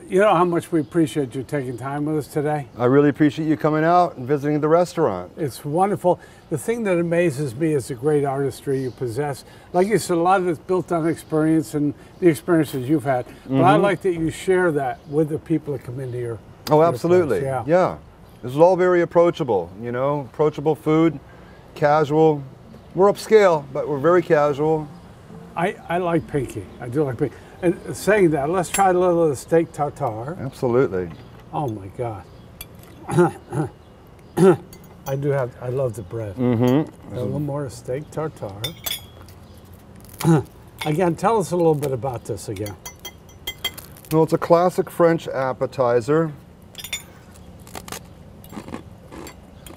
you know how much we appreciate you taking time with us today? I really appreciate you coming out and visiting the restaurant. It's wonderful. The thing that amazes me is the great artistry you possess. Like you said, a lot of it's built on experience and the experiences you've had. But I like that you share that with the people that come into your Oh, absolutely. Your place. Yeah. This is all very approachable, you know, approachable food, casual. We're upscale, but we're very casual. I like pinky. I do like pinky. And saying that, let's try a little of the steak tartare. Absolutely. Oh my God. I love the bread. A little more steak tartare. Again, tell us a little bit about this again. Well, it's a classic French appetizer.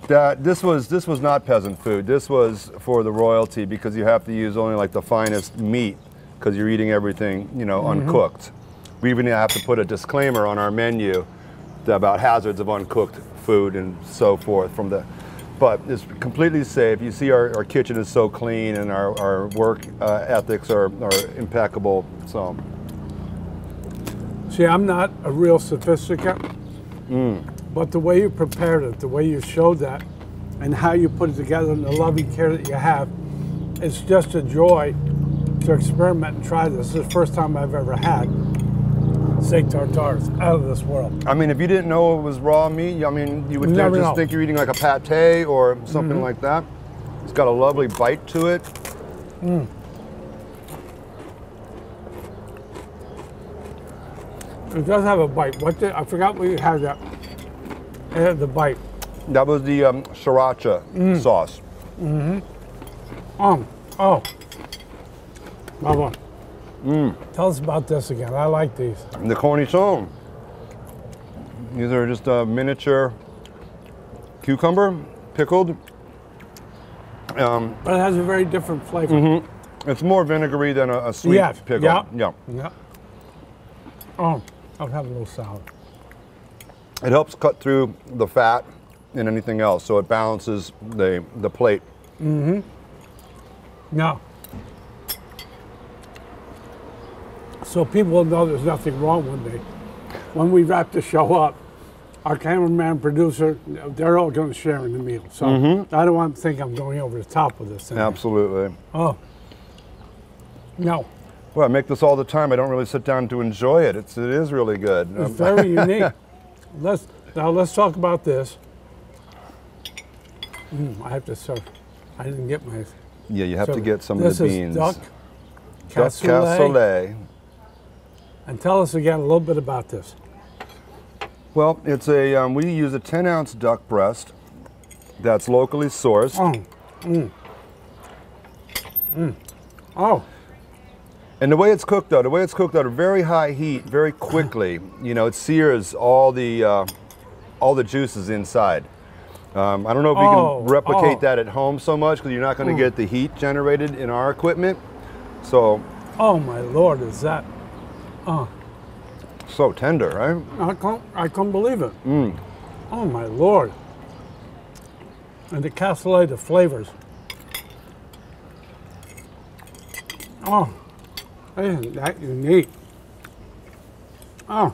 This was not peasant food. This was for the royalty because you have to use only like the finest meat because you're eating everything, you know, uncooked. We even have to put a disclaimer on our menu about hazards of uncooked food and so forth but it's completely safe. You see our kitchen is so clean and our work ethics are impeccable. So. See, I'm not a real sophisticate. But the way you prepared it, the way you showed that, and how you put it together, and the loving care that you have, it's just a joy to experiment and try this. This is the first time I've ever had steak tartare. It's out of this world. I mean, if you didn't know it was raw meat, I mean, you would just think you're eating like a pate or something like that. It's got a lovely bite to it. It does have a bite. I forgot we had that. It had the bite. That was the sriracha sauce. Oh. Bravo. Tell us about this again. I like these. The cornichon. These are just a miniature cucumber, pickled. But it has a very different flavor. It's more vinegary than a sweet pickle. Yeah. Oh, I'll have a little salad. It helps cut through the fat and anything else, so it balances the plate. Yeah. So people will know there's nothing wrong when we wrap the show up. Our cameraman, producer, they're all going to share in the meal. So I don't want to think I'm going over the top with this thing. Absolutely. Oh. No. Well, I make this all the time. I don't really sit down to enjoy it. It is really good. It's very unique. Let's talk about this. I have to serve. I didn't get my. Yeah, you have to get some of the beans. This is duck cassoulet. And tell us again a little bit about this. Well, it's a we use a 10-ounce duck breast that's locally sourced. Oh. And the way it's cooked at a very high heat, very quickly, you know, it sears all the juices inside. I don't know if you can replicate that at home so much because you're not going to get the heat generated in our equipment. So. Oh my Lord, is that? So tender, right? I can't believe it. Oh my Lord. And the cassoulet, the flavors. Oh, isn't that unique? Oh.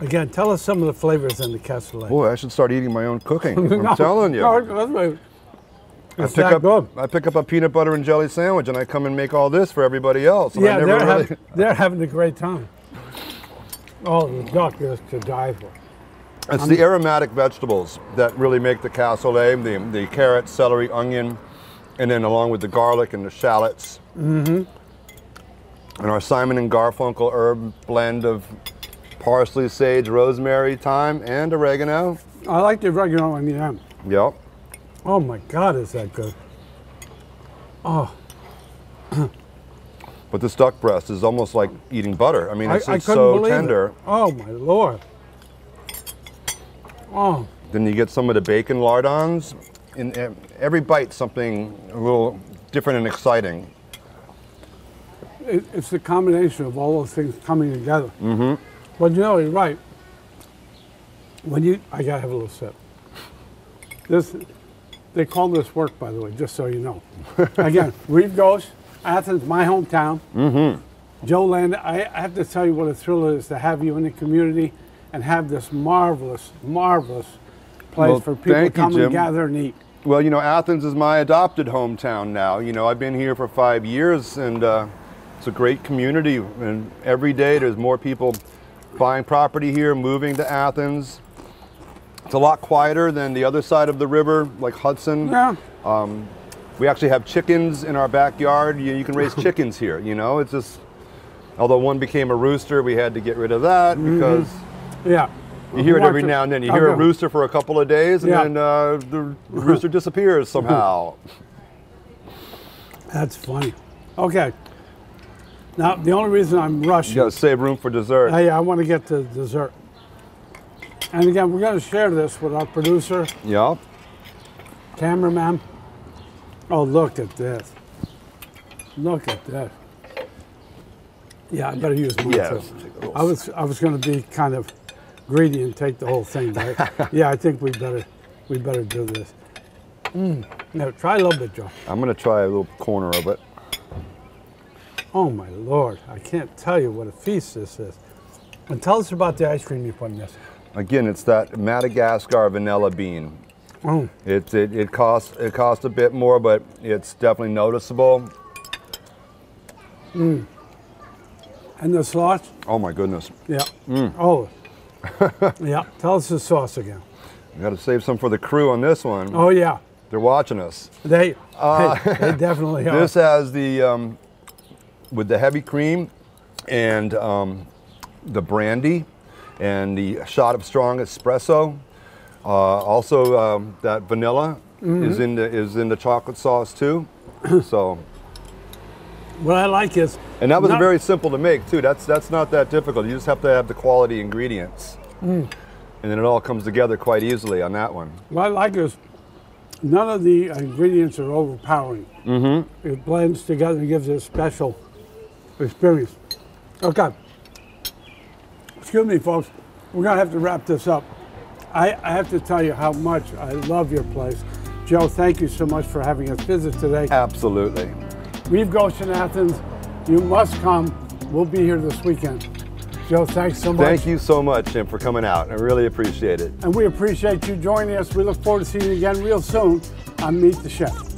Again, tell us some of the flavors in the cassoulet. Boy, I should start eating my own cooking. I'm telling you. It's good. I pick up a peanut butter and jelly sandwich and I come and make all this for everybody else. And Yeah, they're having a great time. Oh, the duck is to die for. It's the aromatic vegetables that really make the cassoulet, the carrot, celery, onion, and then along with the garlic and the shallots. And our Simon and Garfunkel herb blend of parsley, sage, rosemary, thyme, and oregano. I like the oregano in the end. Yep. Oh my God, is that good? Oh. But this duck breast is almost like eating butter. I mean, it's couldn't so believe tender. It. Oh my Lord. Oh. Then you get some of the bacon lardons. In every bite, something a little different and exciting. It's the combination of all those things coming together. But you know, you're right. I gotta have a little sip. They call this work, by the way, just so you know. Again, Rive, Gauche, Athens, my hometown. Joe Land, I have to tell you what a thrill it is to have you in the community and have this marvelous, marvelous place for people to come and gather and eat. Well, you know, Athens is my adopted hometown now. You know, I've been here for 5 years and it's a great community. And every day there's more people buying property here, moving to Athens. It's a lot quieter than the other side of the river, like Hudson. Yeah. We actually have chickens in our backyard. You can raise chickens here, you know. It's just, although one became a rooster, we had to get rid of that because you hear it every now and then. You hear a rooster for a couple of days and then the rooster disappears somehow. That's funny. Okay. Now, the only reason I'm rushing. You gotta save room for dessert. I want to get to dessert. And again, we're going to share this with our producer, cameraman. Oh, look at this. Look at this. Yeah, I better use mine too. I was going to be kind of greedy and take the whole thing, but yeah, I think we better do this. Now, try a little bit, Joe. I'm going to try a little corner of it. Oh my Lord, I can't tell you what a feast this is. And tell us about the ice cream you put in this. Again, it's that Madagascar vanilla bean. It costs a bit more, but it's definitely noticeable. And the sauce? Oh my goodness. Yeah. Oh. Yeah. Tell us the sauce again. We got to save some for the crew on this one. Oh yeah. They're watching us. They definitely are. This has the with the heavy cream and the brandy and the shot of strong espresso. Also, that vanilla is in the chocolate sauce too. So. What I like is. And that was very simple to make too. That's not that difficult. You just have to have the quality ingredients, and then it all comes together quite easily on that one. What I like is, None of the ingredients are overpowering. It blends together and gives it a special experience. Okay. Excuse me, folks. We're going to have to wrap this up. I have to tell you how much I love your place. Joe, thank you so much for having us visit today. Absolutely. Rive, Gauche in Athens. You must come. We'll be here this weekend. Joe, thanks so much. Thank you so much, Jim, for coming out. I really appreciate it. And we appreciate you joining us. We look forward to seeing you again real soon on Meet the Chef.